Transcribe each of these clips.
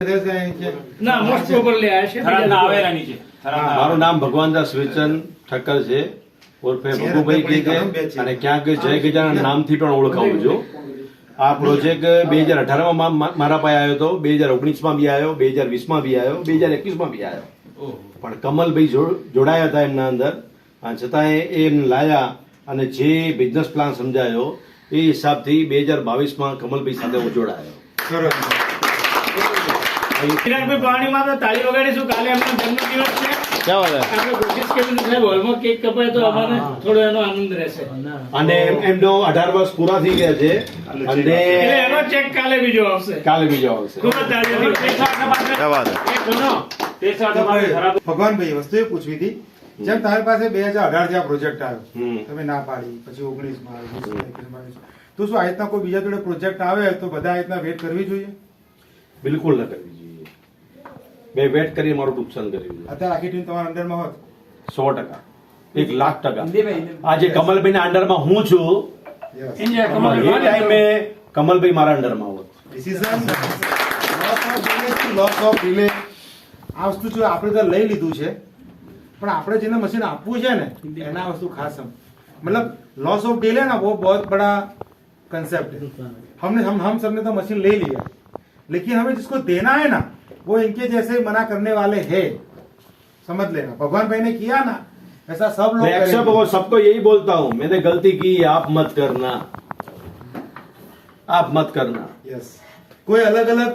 મારું નામ ભગવાનદાસ વેચન ઠક્કર છે ઉર્ફે ભગુભાઈ કે અને ક્યાંક જય ગજાનન નામથી પણ ઓળખાવું છું. આ પ્રોજેક્ટ 2018માં મારા પાસે આવ્યો હતો, 2019માં બી આવ્યો, 2020માં બી આવ્યો, 2021માં બી આવ્યો. પણ કમલભાઈ જોડાયા હતા એમના અંદર, છતાં એમને લાયા અને જે બિઝનેસ પ્લાન સમજાયો એ હિસાબથી 2022માં કમલભાઈ સાથે હું જોડાયો. ચિરાગભાઈ પાણીમાં તો તાળી વગાડીશું. કાલે એમનો જન્મદિવસ છે. આપણે કોશિશ કરી સાહેબ હોલમાં કેક કપાય તો અમારે થોડો એનો આનંદ રહેશે. અને એમનો 18 વર્ષ પૂરા થઈ ગયા છે અને એનો ચેક કાલે બીજો આવશે. ભગવાનભાઈ વસ્તુ એ પૂછવી હતી, જેમ તમારી પાસે 2018 આ પ્રોજેક્ટ આવ્યો, તમે ના પાડી, પછી 19માં તો શું આ રીતના કોઈ બીજા જોડે પ્રોજેક્ટ આવે તો બધા આ રીતના વેટ કરવી જોઈએ? બિલકુલ ન કરવી જોઈએ. મેં વેટ કરી મારું નુકસાન કર્યું. અત્યારે આખી ટીમ તમારા અંડરમાં હોત 100%, 1,00,000%. આજે કમલભાઈ ના અંડરમાં હું છું, એ ટાઈમે કમલભાઈ મારા અંડરમાં હોત. લોસ ઓફ ડિલે આ વસ્તુ જો આપણે તો લઈ લીધું છે, પણ આપણે જેને મશીન આપવું છે ને એના વસ્તુ ખાસ मतलब लॉस ऑफ डीले ना वो बहुत बड़ा कंसेप्ट है. हम सबने तो मशीन ले लिया, लेकिन हमें जिसको देना है ना वो इनके जैसे मना करने वाले हैं, समझ लेना. भगवान भाई ने किया ना ऐसा सब लोग करेंगे. और सबको यही बोलता हूँ, मैंने गलती की, आप मत करना, आप मत करना. यस. कोई अलग अलग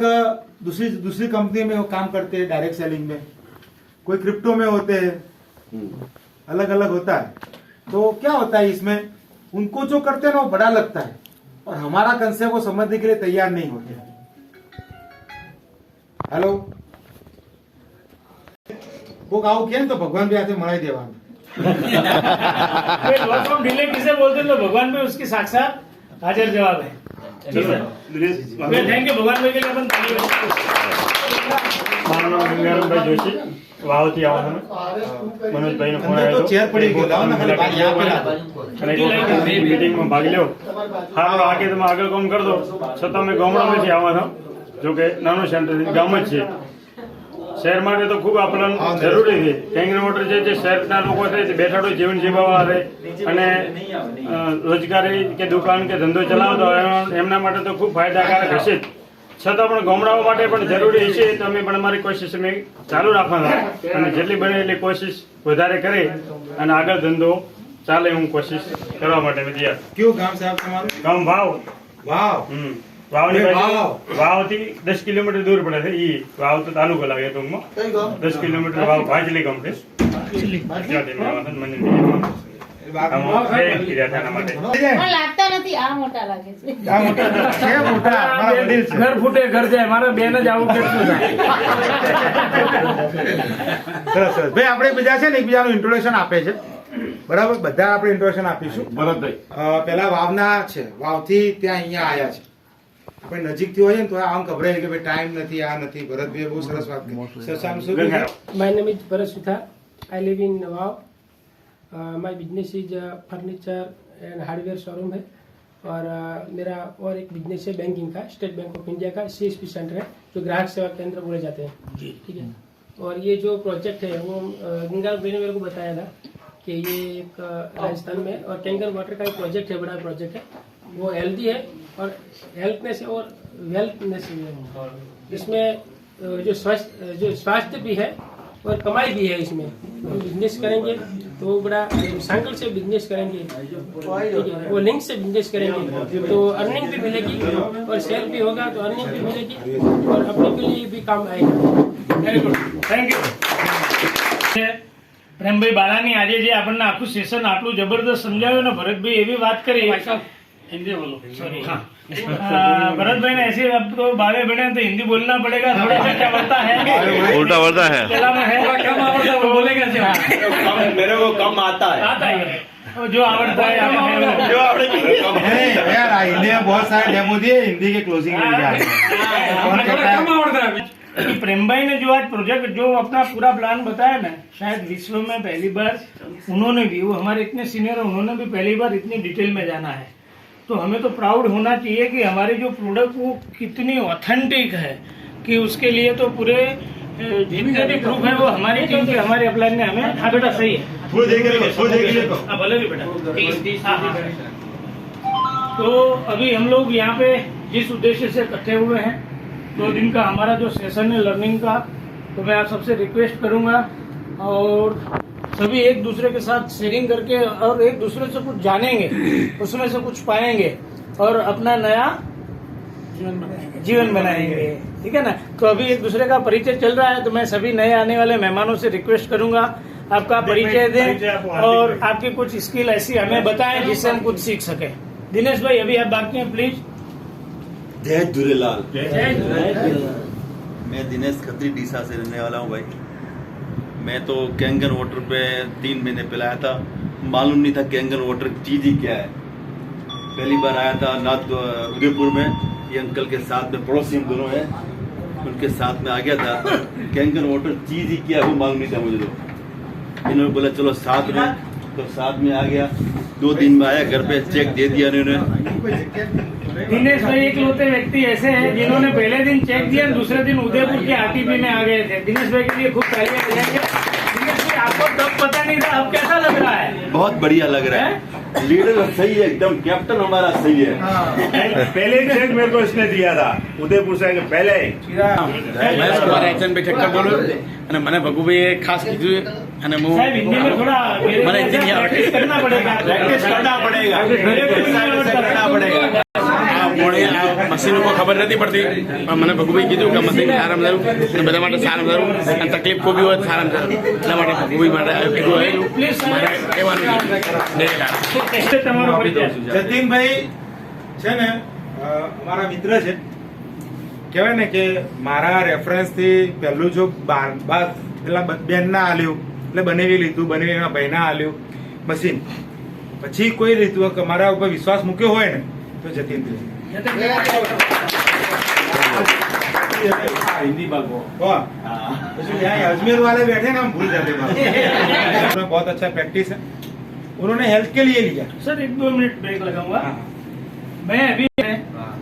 दूसरी कंपनी में वो काम करते हैं, डायरेक्ट सेलिंग में, कोई क्रिप्टो में होते हैं, अलग अलग होता है. तो क्या होता है इसमें, उनको जो करते हैं ना वो बड़ा लगता है और हमारा कंसेप्ट वो समझने के लिए तैयार नहीं होते. हेलो, वो गाँव किया तो भगवान भी आते मनाई देवा. लॉस ऑफ डिले किसे बोलते हैं तो भगवान भी उसकी साक्षात हाजिर जवाब है. थैंक यू भगवान भाई के लिए अपन ताली बजाएं. મારું નામ ગંગારામભાઈ જોશી, વાવથી આવવાનો. મનોજભાઈનો ફોન આવ્યો तो चेयर पड़ी गई लाओ ना खाली बाहर यहाँ पे ला दो. અને મીટિંગમાં ભાગ લ્યો. હા, આગે તમે આગળ કામ કર દો. છતાં મેં ગામડામાંથી આવવાનો, જો કે નાનું સેન્ટર ગામ જ છે. શહેર માટે તો ખૂબ આપણને જરૂરી છે. ટેન્કર વોટર છે જે શહેરના લોકો છે તે બેઠાડો જીવન જીવવા છે અને રોજગારી કે દુકાન કે ધંધો ચલાવતો એમના માટે તો ખૂબ ફાયદાકારક હશે. છતાં પણ ગામડાઓ માટે પણ જરૂરી છે. તમે પણ અમારી કોશિશ અમે ચાલુ રાખવાના અને જેટલી બને એટલી કોશિશ વધારે કરી અને આગળ ધંધો ચાલે હું કોશિશ કરવા માટે તૈયાર. क्यों गांव साहब तुम्हारा ગામ વાવ. वाव વાવની બાજુ વાવથી 10 કિલોમીટર દૂર પડે છે. ઈ વાવ તો તાલુકો લાગે ટૂંકમાં. 10 કિલોમીટર વાવ ભાજલી ગામ છે. ત્યાંથી મેં આવવાનું મંદિર લાગતા નથી. આ મોટા લાગે છે. આ મોટા છે, મોટા મારા વડીલ છે. ઘર ફૂટે ઘર જાય. મારા બેન જ આવું કેટલું થાય. સરસ સરસ. ભાઈ આપણે બીજા છે ને એકબીજાનું ઇન્ટ્રોડક્શન આપે છે, બરાબર? બધા આપણે ઇન્ટ્રોડક્શન આપીશું. ભરતભાઈ પેલા વાવના છે, વાવથી ત્યાં અહીંયા આયા છે. આપણે નજીકથી હોય ને તો આમ ગભરાય કે ભાઈ ટાઈમ નથી, આ નથી. ભરતભાઈ બહુ સરસ વાત કરી. સર સામ શું કહેવાય? My name is Bharat Sutha. I live in Wow. My business is furniture and hardware showroom है और मेरा और एक बिजनेस है बैंकिंग का, स्टेट बैंक ऑफ इंडिया का CSP सेंटर है जो ग्राहक सेवा केंद्र बोले जाते हैं. ठीक है. और ये जो प्रोजेक्ट है वो गंगाराम भाई ने मेरे को बताया था कि ये एक राजस्थान में और टेंकर वाटर का एक प्रोजेक्ट है, बड़ा प्रोजेक्ट है. वो हेल्दी है और हेल्थनेस है और वेल्थनेस है. इसमें जो स्वास्थ्य भी है और कमाई भी है. इसमें हम बिजनेस करेंगे तो बड़ा सांकल से बिजनेस करेंगे, ठीक है, वो लिंक से बिजनेस करेंगे तो अर्निंग भी मिलेगी और सेल भी होगा तो अर्निंग भी मिलेगी और अपने के लिए भी काम आएगा. Very good, thank you. Prembhai બાલાની આજે જે આપણને આખું સેશન આટલું જબરદસ્ત સમજાવ્યું ને ભરતભાઈ એવી વાત કરી. हिंदी बोलो. सॉरी. हाँ, भरत भाई ने ऐसे अब तो बावे बने तो हिंदी बोलना पड़ेगा. थोड़ा सा क्या बढ़ता है, उल्टा बढ़ता है, कम आवड़ता है वो बोलेगा. मेरे को कम आता है. जो आवड़ता है जो आपने यार हिंदी में बहुत सारे डेमो दिए, हिंदी के क्लोजिंग में जा रहे हैं. कम आवड़ता है. प्रेम भाई ने जो आज प्रोजेक्ट जो अपना पूरा प्लान बताया ना, शायद विश्व में पहली बार उन्होंने भी, वो हमारे इतने सीनियर है, उन्होंने भी पहली बार इतनी डिटेल में जाना है. तो हमें तो प्राउड होना चाहिए कि हमारी जो प्रोडक्ट वो कितनी ऑथेंटिक है. कि उसके लिए तो पूरे जितने भी प्रूफ है वो हमारी टीम के हमारे अपलाइन ने हमें। हाँ बेटा सही है, हाँ भले भी बेटा। हाँ। तो अभी हम लोग यहाँ पे जिस उद्देश्य से इकट्ठे हुए हैं, 2 दिन का हमारा जो सेशन है लर्निंग का, तो मैं आप सबसे रिक्वेस्ट करूंगा और सभी एक दूसरे के साथ शेयरिंग करके और एक दूसरे से कुछ जानेंगे, उसमें से कुछ पाएंगे और अपना नया जीवन बनाएंगे। ठीक है ना। तो अभी एक दूसरे का परिचय चल रहा है, तो मैं सभी नए आने वाले मेहमानों से रिक्वेस्ट करूंगा आपका परिचय दें और आपकी कुछ स्किल ऐसी हमें बताएं जिससे हम कुछ सीख सके। दिनेश भाई अभी आप बाकी हैं प्लीज। जय झूलेलाल। जय मैं दिनेश खत्री डीसा से रहने वाला हूँ भाई। मैं तो कैंगन वाटर पे 3 महीने पहले आया था, मालूम नहीं था कैंगन वाटर चीज ही क्या है। पहली बार आया था नाथ उदयपुर में, ये अंकल के साथ में, पड़ोसी हम दोनों हैं, उनके साथ में आ गया था। कैंगन वाटर चीज ही क्या है वो मालूम नहीं था मुझे। तो इन्होंने बोला चलो साथ में, तो साथ में आ गया। 2 दिन में आया, घर पे चेक दे दिया इन्होंने। दिनेश भाई एक लौते व्यक्ति ऐसे हैं जिन्होंने पहले दिन चेक दिया, दूसरे दिन उदयपुर के आरटीपी में आ गए थे। दिनेश भाई के लिए खूब तालियां बजाएंगे। दिनेश भाई आपको तब पता नहीं था, अब कैसा लग रहा है? बहुत बढ़िया लग रहा है। लीडर सही है एकदम, कैप्टन हमारा सही है। पहले चेक मेरे को इसने दिया था उदयपुर से पहले ही। મહેશ કુમાર એચએન ભાઈ ઠક્કર બોલું અને મને ભગુભાઈએ ખાસ કીધું અને હું साहब हिंदी में थोड़ा મને હિન્દી નહીં આવડે। प्रैक्टिस करना पड़ेगा। करना पड़ेगा। આ મશીન ઉપર ખબર નથી પડતી, પણ મને ભગુભાઈ કીધું કે મશીન સારામાં સારું અને બધા માટે સારામાં સારું અને તકલીફ કોઈ બી હોય સારામાં સારું, એટલા માટે ભગુભાઈ માટે કીધું આવેલું મારે કહેવાનું તમારો પરિચય। જતીનભાઈ છે ને અમારા મિત્ર છે, કહેવાય ને કે મારા રેફરન્સ થી પહેલું જો પેલા બેન ના આલ્યું એટલે બનાવી લીધું, બનાવી એના ભાઈ ના આલ્યું મશીન, પછી કોઈ રીતું કે મારા ઉપર વિશ્વાસ મૂક્યો હોય ને તો જતીનભાઈ हिंदी बागो। यहाँ अजमेर वाले बैठे ना, हम भूल जाते हैं। बहुत अच्छा प्रैक्टिस है, उन्होंने हेल्थ के लिए लिया। सर 1-2 मिनट ब्रेक लगाऊंगा। मैं अभी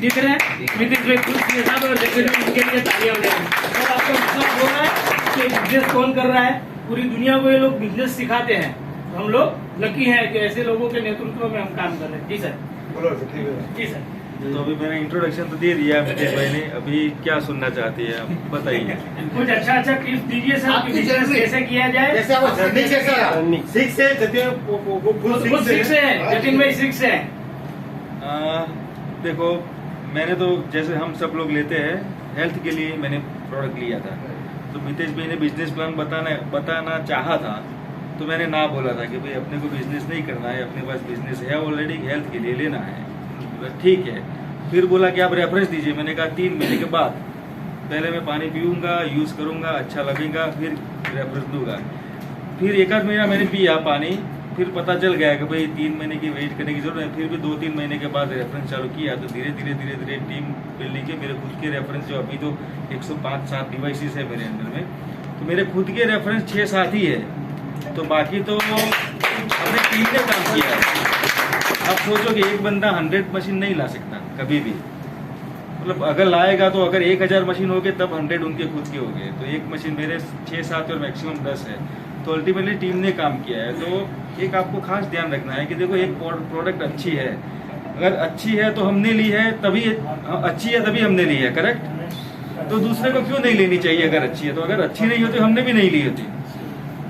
दिख रहे हैं नीतीश भाई खुश के साथ और जगदीश भाई उनके लिए तालियां बजाएंगे। और आपको विश्वास हो रहा है कि बिजनेस कौन कर रहा है? पूरी दुनिया को ये लोग बिजनेस सिखाते हैं। तो हम लोग लकी हैं कि ऐसे लोगों के नेतृत्व में हम काम कर रहे हैं। जी सर। बोलो जी सर। तो अभी मैंने इंट्रोडक्शन तो दे दिया मुकेश भाई ने, अभी क्या सुनना चाहती है आप बताइए। कुछ अच्छा टिप्स दीजिए सर कि बिजनेस कैसे किया जाए। जैसे वो जर्नी कैसा रहा? सिक्स है खुद सिक्स है, जतिन भाई सिक्स है। देखो मैंने तो जैसे हम सब लोग लेते हैं हेल्थ के लिए मैंने प्रोडक्ट लिया था, तो मितेश भाई ने बिजनेस प्लान बताना चाहा था, तो मैंने ना बोला था कि भाई अपने को बिजनेस नहीं करना है, अपने पास बिजनेस है ऑलरेडी, हेल्थ के लिए लेना है। ठीक है, फिर बोला कि आप रेफरेंस दीजिए। मैंने कहा 3 महीने के बाद, पहले मैं पानी पीऊंगा, यूज करूंगा, अच्छा लगेगा, फिर रेफरेंस दूंगा। फिर 1 महीना मैंने पिया पानी, फिर पता चल गया कि भाई 3 महीने की वेट करने की जरूरत है। फिर भी 2-3 महीने के बाद रेफरेंस चालू किया, तो धीरे धीरे टीम बिल्डिंग के मेरे खुद के रेफरेंस जो अभी तो 105-7 डिवाइसेस है मेरे अंडर में, तो मेरे खुद के रेफरेंस 6-7 ही है, तो बाकी तो हमने टीम ने काम किया है। अब सोचो कि एक बंदा 100 मशीन नहीं ला सकता कभी भी, मतलब अगर लाएगा तो अगर 1000 मशीन हो गए तब 100 उनके खुद के हो गए, तो एक मशीन मेरे 6-7 और मैक्सिमम 10 है, तो अल्टीमेटली टीम ने काम किया है। तो एक आपको खास ध्यान रखना है कि देखो एक प्रोडक्ट अच्छी है, अगर अच्छी है तो हमने ली है, तभी अच्छी है तभी हमने ली है, करेक्ट? तो दूसरे को क्यों नहीं लेनी चाहिए अगर अच्छी है? तो अगर अच्छी नहीं होती हमने भी नहीं ली होती,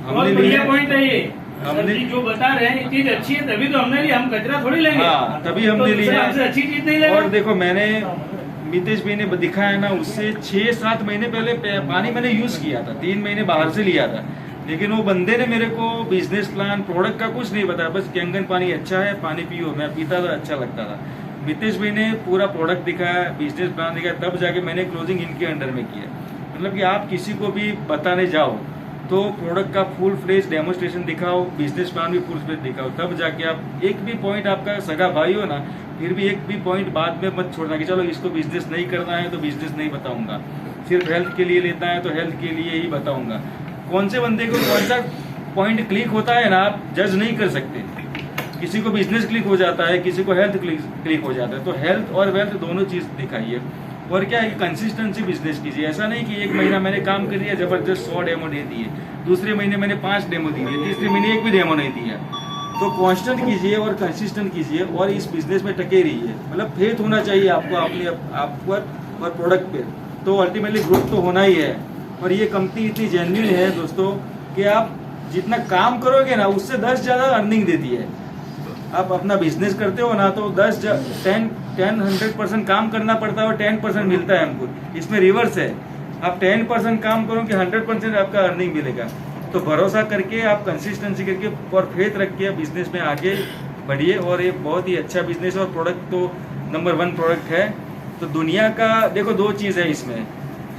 हमने ली है। पॉइंट है ये, हमने जो बता रहे हैं चीज अच्छी है तभी तो हमने ली, हम कचरा थोड़ी लेंगे। हाँ, तभी हमने ली है। अच्छी चीज नहीं लेंगे। और देखो मैंने मितेश भाई ने दिखाया ना, उससे 6-7 महीने पहले पानी मैंने यूज किया था, 3 महीने बाहर से लिया था, लेकिन वो बंदे ने मेरे को बिजनेस प्लान प्रोडक्ट का कुछ नहीं बताया, बस कैंगन पानी अच्छा है, पानी पियो। मैं पीता था, अच्छा लगता था। मितेश भाई ने पूरा प्रोडक्ट दिखाया, बिजनेस प्लान दिखाया, तब जाके मैंने क्लोजिंग इनके अंडर में किया। मतलब कि आप किसी को भी बताने जाओ तो प्रोडक्ट का फुल फ्लेज डेमोस्ट्रेशन दिखाओ, बिजनेस प्लान भी फुल फ्लेज दिखाओ, तब जाके आप एक भी पॉइंट, आपका सगा भाई हो ना, फिर भी एक भी पॉइंट बाद में मत छोड़ना कि चलो इसको बिजनेस नहीं करना है तो बिजनेस नहीं बताऊंगा, सिर्फ हेल्थ के लिए लेता है तो हेल्थ के लिए ही बताऊंगा। कौन से बंदे को कौन सा पॉइंट क्लिक होता है ना, आप जज नहीं कर सकते। किसी को बिजनेस क्लिक हो जाता है, किसी को हेल्थ क्लिक हो जाता है, तो हेल्थ और वेल्थ दोनों चीज दिखाइए। और क्या है कि कंसिस्टेंसी बिजनेस कीजिए। ऐसा नहीं कि एक महीना मैंने काम कर लिया, जबरदस्त 100 डेमो दे दिए, दूसरे महीने मैंने 5 डेमो दिए, तीसरे महीने एक भी डेमो नहीं दिया। तो कांस्टेंट कीजिए और कंसिस्टेंट कीजिए और इस बिजनेस में टके रहिए। मतलब फेथ होना चाहिए आपको अपने आप पर और प्रोडक्ट पे, तो अल्टीमेटली ग्रोथ तो होना ही है। और ये कंपनी इतनी जेन्युइन है दोस्तों कि आप जितना काम करोगे ना उससे 10 ज़्यादा अर्निंग देती है। आप अपना बिजनेस करते हो ना तो 10-100% काम करना पड़ता है और 10% मिलता है हमको। इसमें रिवर्स है, आप 10% काम करो कि 100% आपका अर्निंग मिलेगा। तो भरोसा करके आप कंसिस्टेंसी करके और फेथ रख के बिजनेस में आगे बढ़िए। और ये बहुत ही अच्छा बिजनेस और प्रोडक्ट तो नंबर 1 प्रोडक्ट है। तो दुनिया का देखो 2 चीज़ है इसमें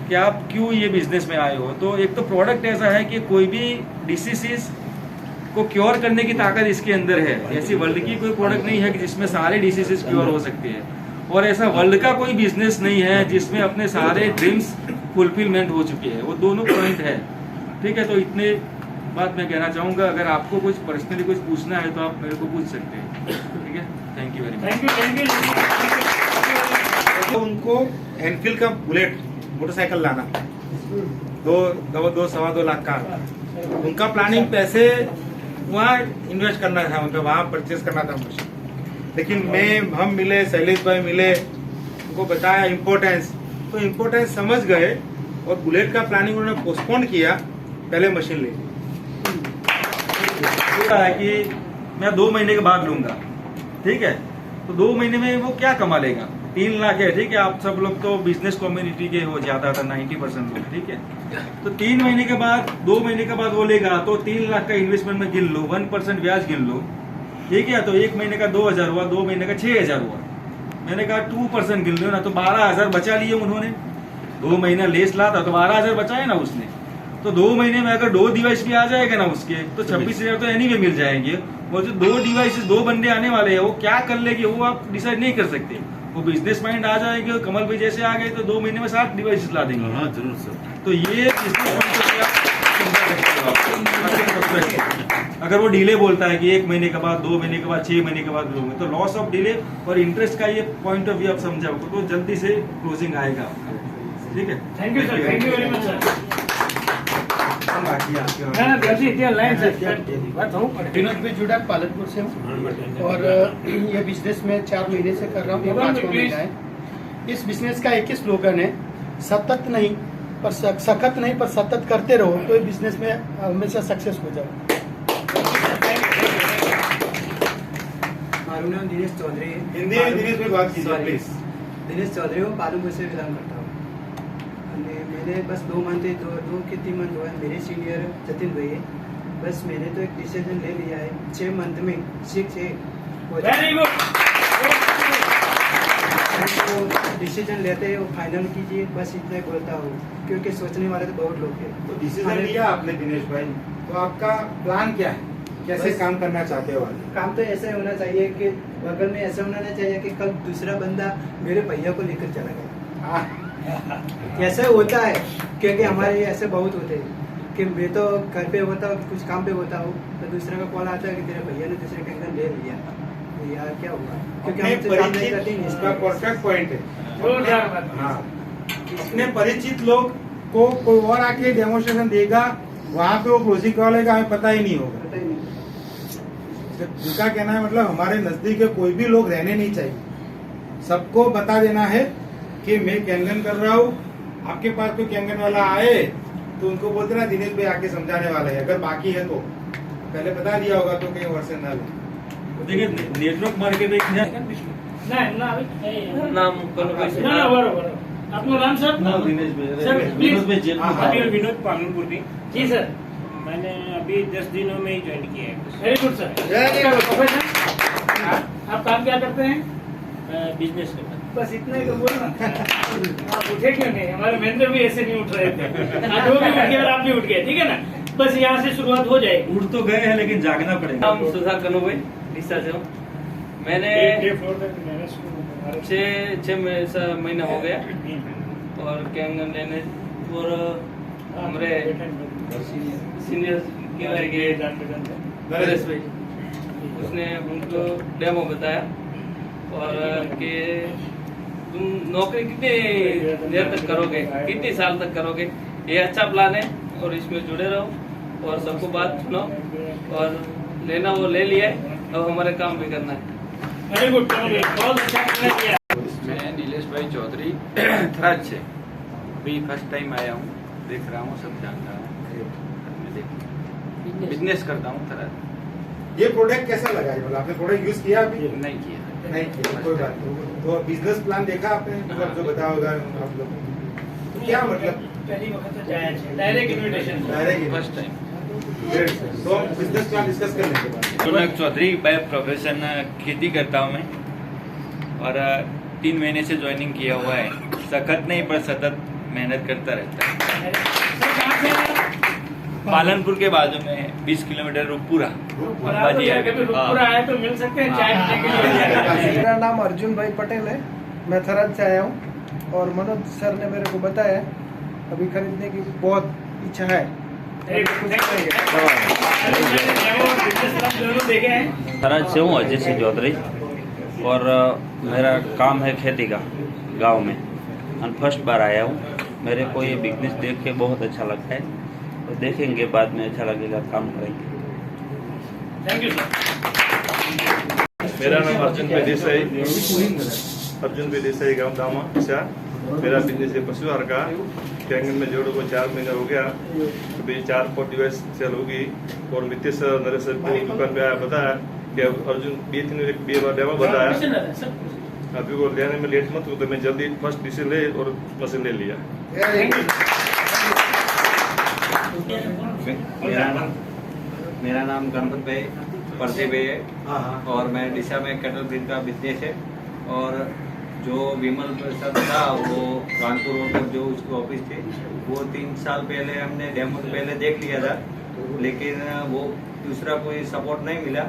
कि आप क्यों ये बिजनेस में आए हो। तो एक तो प्रोडक्ट ऐसा है कि कोई भी डिसीजेस को क्योर करने की ताकत इसके अंदर है। ऐसी वर्ल्ड की कोई प्रोडक्ट नहीं है कि जिसमें सारे डिसीजेस क्योर हो सकते हैं। और ऐसा वर्ल्ड का कोई बिजनेस नहीं है जिसमें अपने सारे ड्रीम्स फुलफिलमेंट हो चुके हैं। वो दोनों पॉइंट है, ठीक है। तो इतने बात मैं कहना चाहूँगा। अगर आपको कुछ पर्सनली कुछ पूछना है तो आप मेरे को पूछ सकते हैं, ठीक है। Thank you very much. तो उनको एनफील्ड का बुलेट मोटरसाइकिल लाना 2-2.25 लाख का, उनका प्लानिंग पैसे वहाँ इन्वेस्ट करना था, उनका वहाँ परचेज करना था मशीन। लेकिन हम मिले, शैलेश भाई मिले, उनको बताया इम्पोर्टेंस, तो इम्पोर्टेंस समझ गए और बुलेट का प्लानिंग उन्होंने पोस्टपोन किया, पहले मशीन ले है कि मैं 2 महीने के बाद लूंगा, ठीक है। तो 2 महीने में वो क्या कमा लेगा? 3 लाख है, ठीक है। आप सब लोग तो बिजनेस कम्युनिटी के हो जाता था 90% लोग, ठीक है। तो 3 महीने के बाद 2 महीने के बाद वो लेगा तो 3 लाख का इन्वेस्टमेंट में गिन लो, 1% ब्याज गिन लो, ठीक है। तो 1 महीने का 2000 हुआ, 2 महीने का 6000 हुआ। मैंने कहा 2% गिन लो ना, तो 12000 बचा लिए उन्होंने। 2 महीना लेस ला था तो 12000 बचाए ना उसने। तो 2 महीने में अगर 2 डिवाइस भी आ जाएगा ना उसके, तो 26,000 तो एनी में मिल जाएंगे। वो जो 2 डिवाइसेस 2 बंदे आने वाले हैं वो क्या कर लेंगे वो आप डिसाइड नहीं कर सकते। वो बिजनेस माइंड आ जाएंगे, कमल भाई जैसे आ गए तो 2 महीने में 7 डिवाइसेस ला देंगे। हाँ जरूर सर। तो ये अगर वो डिले बोलता है कि 1 महीने के बाद, 2 महीने के बाद, 6 महीने के बाद लोगे, तो लॉस ऑफ डिले और इंटरेस्ट का ये पॉइंट ऑफ व्यू आप समझाओ तो जल्दी से क्लोजिंग आएगा, ठीक है। Thank you sir, thank you very much sir. Vinod भाई जुड़ा पालनपुर से हूँ और ये बिजनेस में 4 महीने से कर रहा हूँ, ये 5वां महीना है। इस बिजनेस का एक ही स्लोगन है, सतत नहीं पर सखत नहीं पर सतत करते रहो तो ये बिजनेस में हमेशा सक्सेस हो जाओ। मारू नाम दिनेश चौधरी है। हिंदी में दिनेश भाई बात कीजिए प्लीज। दिनेश चौधरी हूँ, पालनपुर से बिलोंग करता हूँ। मैंने बस 2 मंथ 2 के 3 मंथ हुआ है। मेरे सीनियर जतिन भाई है। बस मैंने तो एक डिसीजन ले लिया है, 6 मंथ में 6 वेरी गुड डिसीजन लेते हैं वो फाइनल कीजिए, बस इतना ही बोलता हूँ, क्योंकि सोचने वाले तो बहुत लोग हैं। तो डिसीजन लिया आपने दिनेश भाई, तो आपका प्लान क्या है, कैसे काम करना चाहते हो आगे? काम तो ऐसा होना चाहिए कि बगल में ऐसा होना चाहिए कि कल दूसरा बंदा मेरे भैया को लेकर चला गया। ऐसा होता है क्योंकि हमारे ऐसे बहुत होते हैं कि मैं तो घर पे होता हूँ, कुछ काम पे होता हूँ, तो दूसरे का कॉल आता है कि तेरे भैया ने दूसरे के अंदर ले लिया, तो यार क्या हुआ? क्योंकि हम तो काम नहीं करते हैं। इसका परफेक्ट पॉइंट है। हाँ, अपने परिचित लोग को कोई और आके डेमोन्स्ट्रेशन देगा, वहाँ पे वो क्लोजिंग कॉल लेगा, हमें पता ही नहीं होगा। उनका कहना है मतलब हमारे नजदीक के कोई भी लोग रहने नहीं चाहिए, सबको बता देना है कि मैं कैंगन कर रहा हूँ, आपके पास कोई कैंगन वाला आए तो उनको बोलते ना दिनेश भाई आके समझाने वाला है। अगर बाकी है तो पहले बता दिया होगा तो कहीं वर्षन ना ले। देखिए नेटवर्क मार्केटिंग आपका नाम सर? दिनेश सर विनोद भाई विनोद पालनपुर की जी सर। मैंने अभी 10 दिनों में ही ज्वाइन किया है। Very good sir. आप काम क्या करते हैं? बिजनेस करता हूँ। बस इतना ही तो बोलना। आप उठे क्यों नहीं? हमारे महेंद्र भी ऐसे नहीं उठ रहे थे, आज वो भी उठ गए और आप भी उठ गए, ठीक है ना। बस यहाँ से शुरुआत हो जाएगी। उठ तो गए हैं लेकिन जागना पड़ेगा। हम सुधार कनो भाई डिस्सा से हूँ। मैंने 6 महीना हो गया और कैंगन लेने और हमारे सीनियर नरेश भाई उसने उनको डेमो बताया और कि तुम नौकरी कितने देर तक करोगे, कितने साल तक करोगे। ये अच्छा प्लान है और इसमें जुड़े रहो और सबको बात सुनो और लेना वो ले लिया है, अब हमारे काम भी करना है। वेरी गुड, बहुत अच्छा किया। मैं नीलेश भाई चौधरी थराद से अभी फर्स्ट टाइम आया हूँ, देख रहा हूँ, सब जान रहा हूँ, बिजनेस करता हूँ थराद। ये प्रोडक्ट कैसा लगा है? मतलब आपने प्रोडक्ट यूज किया अभी? नहीं किया। नहीं किया, कोई बात नहीं। तो बिजनेस प्लान देखा आपने, मतलब जो बताया होगा आप लोग, तो क्या मतलब पहली वक्त तो जाया है, direct invitation, direct first time. तो बिजनेस प्लान डिस्कस करने के बाद रौनक चौधरी बाय प्रोफेशन खेती करता हूँ मैं और 3 महीने से ज्वाइनिंग किया हुआ है। सख्त नहीं पर सतत मेहनत करता रहता है। पालनपुर के बाजू में 20 किलोमीटर रूपपुरा आए तो मिल सकते हैं चाय पीने के लिए। मेरा नाम अर्जुन भाई पटेल है, मैं थराद से आया हूँ और मनोज सर ने मेरे को बताया अभी खरीदने की बहुत इच्छा है। थराद से हूँ अजय सिंह चौधरी और मेरा काम है खेती का गांव में और फर्स्ट बार आया हूँ। मेरे को ये बिजनेस देख के बहुत अच्छा लगता है, तो देखेंगे बाद में अच्छा लगेगा काम करेंगे। Thank you sir. मेरा नाम अर्जुन देसाई गाँव दामा ईशा। मेरा बिजनेस है पशु आहार का। कैंगन में जोड़ों को 4 महीने हो गया, अभी 4 डिवाइस सेल होगी और नितेश नरेश को दुकान पे आया, बताया कि अर्जुन 2-3 बार डेमो बताया, अभी वो लेने में लेट मत हो, तो मैं जल्दी फर्स्ट डिसीजन ले और मशीन ले लिया। मेरा नाम गणपत भाई परदे भाई है और मैं दिशा में कैटल ब्रीड का बिजनेस है। और जो विमल प्रसाद था वो कानपुर रोड पर जो उसकी ऑफिस थी वो 3 साल पहले हमने डेमो पहले देख लिया था, लेकिन वो दूसरा कोई सपोर्ट नहीं मिला।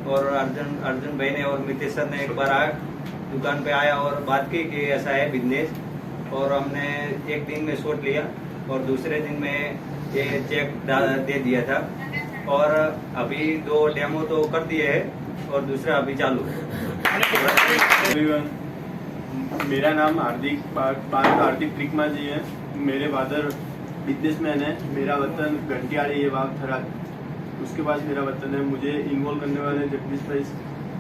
और अर्जुन भाई ने और मितेश सर ने एक बार दुकान पे आया और बात की कि ऐसा है बिजनेस, और हमने एक दिन में सोच लिया और दूसरे दिन में ये चेक दे दिया था और अभी 2 डेमो तो कर दिए हैं और दूसरा अभी चालू है। मेरा नाम हार्दिक त्रिकमा जी है। मेरे फादर बिजनेसमैन है। मेरा वतन घंटियाड़ी है, वाग थराद, उसके बाद मेरा वतन है। मुझे इन्वॉल्व करने वाले जगदीश भाई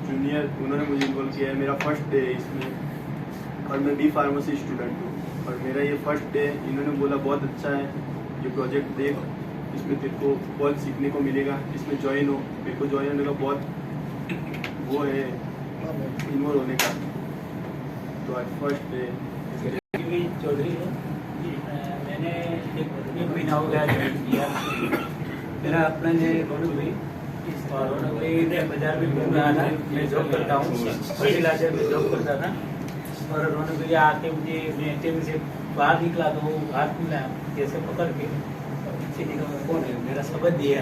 जूनियर, उन्होंने मुझे इन्वॉल्व किया है। मेरा फर्स्ट डे है इसमें और मैं बी फार्मेसी स्टूडेंट हूँ और मेरा ये फर्स्ट डे। इन्होंने बोला बहुत अच्छा है ये प्रोजेक्ट, देख इसमें तेरे को बहुत सीखने को मिलेगा, इसमें ज्वाइन हो। मेरे को ज्वाइन होने का बहुत वो है इन्वॉल्व होने का। तो आज फर्स्ट डे चौधरी है। मैंने एक महीना हो गया ज्वाइन किया। मेरा अपना रौनक भाई और रौनक भाई बाजार में घूम रहा था। मैं जॉब करता हूँ, फर्टिलाइजर में जॉब करता था और रौनक भैया आके मुझे मैं टेबल से बाहर निकला तो वो हाथ मिला जैसे पकड़ के पीछे निकला, कौन है, मेरा सबक दिया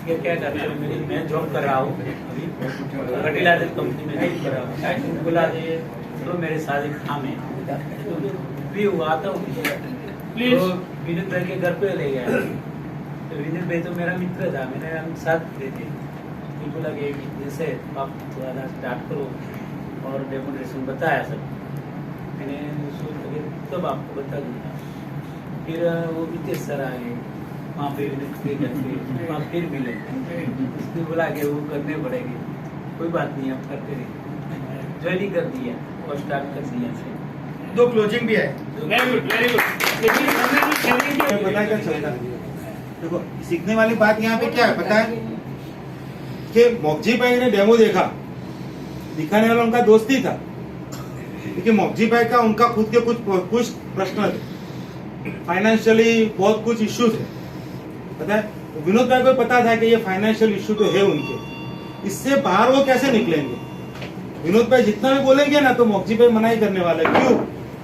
क्या कर रहे हो? मैं जॉब कर रहा हूँ अभी फर्टिलाइजर कंपनी में जॉब कर रहा हूँ। बोला चलो मेरे साथ एक काम है तो भी हुआ आता हूँ प्लीज। तो विनोद भाई के घर पे ले गया तो विनोद भाई तो मेरा मित्र था, मैंने हम साथ थे। तो बोला कि जैसे आप थोड़ा स्टार्ट करो और डेमोन्स्ट्रेशन बताया सब। मैंने सोच लगे तब आपको बता दूंगा। फिर वो नितेश सर आए वहाँ पे करके वहाँ फिर मिले। उसने बोला कि वो करने पड़ेगी, कोई बात नहीं आप करते रहिए। ज्वाइनिंग कर दिया और स्टार्ट कर दिया। 2 क्लोजिंग भी है। Very good very good. पता है क्या चलता है? देखो सीखने वाली बात यहाँ पे क्या है पता है कि मोक्जी भाई ने डेमो देखा, दिखाने वाला उनका दोस्त ही था, क्योंकि मोक्जी भाई का उनका खुद के कुछ प्रश्न थे, फाइनेंशियली बहुत कुछ इश्यूज है, पता है। विनोद भाई को पता था कि ये फाइनेंशियल इश्यू तो है उनके, इससे बाहर वो कैसे निकलेंगे। विनोद भाई जितना भी बोलेंगे ना तो मोक्जी भाई मना ही करने वाला है। क्यों?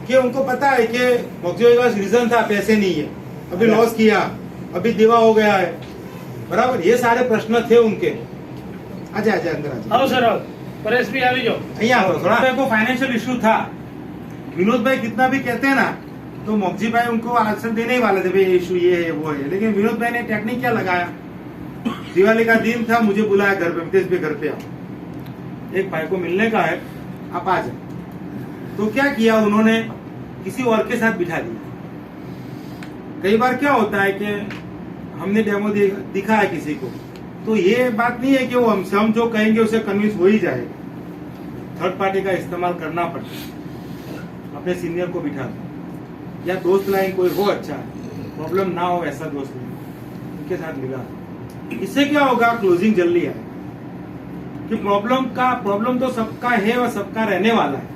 कि उनको पता है कि मोक्जी भाई के पास रीजन था, पैसे नहीं है, अभी लॉस किया, अभी दिवा हो गया है, बराबर। ये सारे प्रश्न थे उनके। आजा आजा अंदर आजा। आओ सर आओ, परेश भी આવી जाओ। અહીંયા आओ थोड़ा। को फाइनेंशियल इशू था, विनोद भाई कितना भी कहते हैं ना तो मोक्जी भाई उनको आंसर देने ही वाले थे, भाई इशू ये है वो है। लेकिन विनोद भाई ने टेक्निक क्या लगाया, दिवाली का दिन था, मुझे बुलाया घर पे, मितेश भी घर पे आओ, एक भाई को मिलने का है, आप आ जाए। तो क्या किया उन्होंने, किसी और के साथ बिठा दिया। कई बार क्या होता है कि हमने डेमो दिखा है किसी को, तो ये बात नहीं है कि वो हम जो कहेंगे उसे कन्विंस हो ही जाएगा। थर्ड पार्टी का इस्तेमाल करना पड़ता है। अपने सीनियर को बिठा दो, या दोस्त लाइन कोई हो अच्छा, प्रॉब्लम ना हो ऐसा दोस्त लाइन उनके साथ मिला। इससे क्या होगा, क्लोजिंग जल्दी आए कि प्रॉब्लम तो सबका है और सबका रहने वाला है,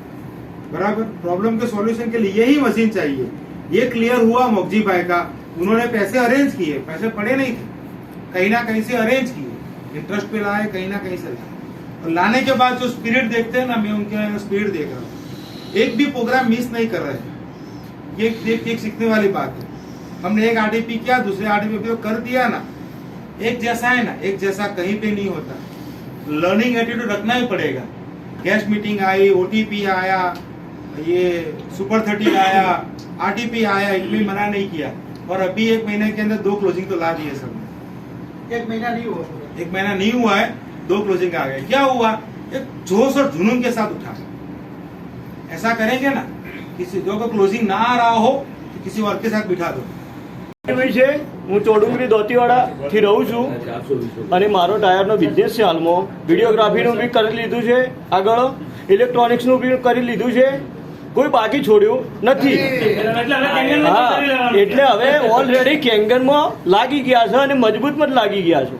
बराबर। प्रॉब्लम के सॉल्यूशन के लिए यही मशीन चाहिए। ये क्लियर हुआ मोगजी भाई का, उन्होंने पैसे अरेंज किए, पैसे पड़े नहीं थे, कहीं ना कहीं से अरेंज किए, इंटरेस्ट पे लाए, कहीं ना कहीं से लाए, और लाने के बाद जो स्पिरिट देखते हैं ना, मैं उनके स्पिरिट देख रहा हूँ, एक भी प्रोग्राम मिस नहीं कर रहे हैं। ये देख एक सीखने वाली बात है। हमने एक आरडीपी किया, दूसरे आरडीपी पे कर दिया ना, एक जैसा है ना, एक जैसा कहीं पे नहीं होता। लर्निंग एटीट्यूड रखना ही पड़ेगा। गेस्ट मीटिंग आई, ओटीपी आया, ये सुपर 30 आया, आरटीपी आया, इनमें मना नहीं किया, और अभी 1 महीने के अंदर 2 क्लोजिंग तो ला दिए सब। 1 महीना नहीं हुआ, 1 महीना नहीं हुआ है, 2 क्लोजिंग आ गए। क्या हुआ, एक जोश और जुनून के साथ उठा। ऐसा करेंगे ना, किसी जो को क्लोजिंग ना आ रहा हो तो किसी और के साथ बिठा दो। છે હું ચોડુંગરી દોતીવાડાથી રહું છું અને મારો ટાયરનો બિઝનેસ છે હાલમાં। વિડીયોગ્રાફીનું બી કરી લીધું છે, આગળ ઇલેક્ટ્રોનિક્સનું બી કરી લીધું છે, કોઈ બાકી છોડ્યું નથી। હા, એટલે હવે ઓલરેડી કેંગનમાં લાગી ગયા છે અને મજબૂતમાં જ લાગી ગયા છે।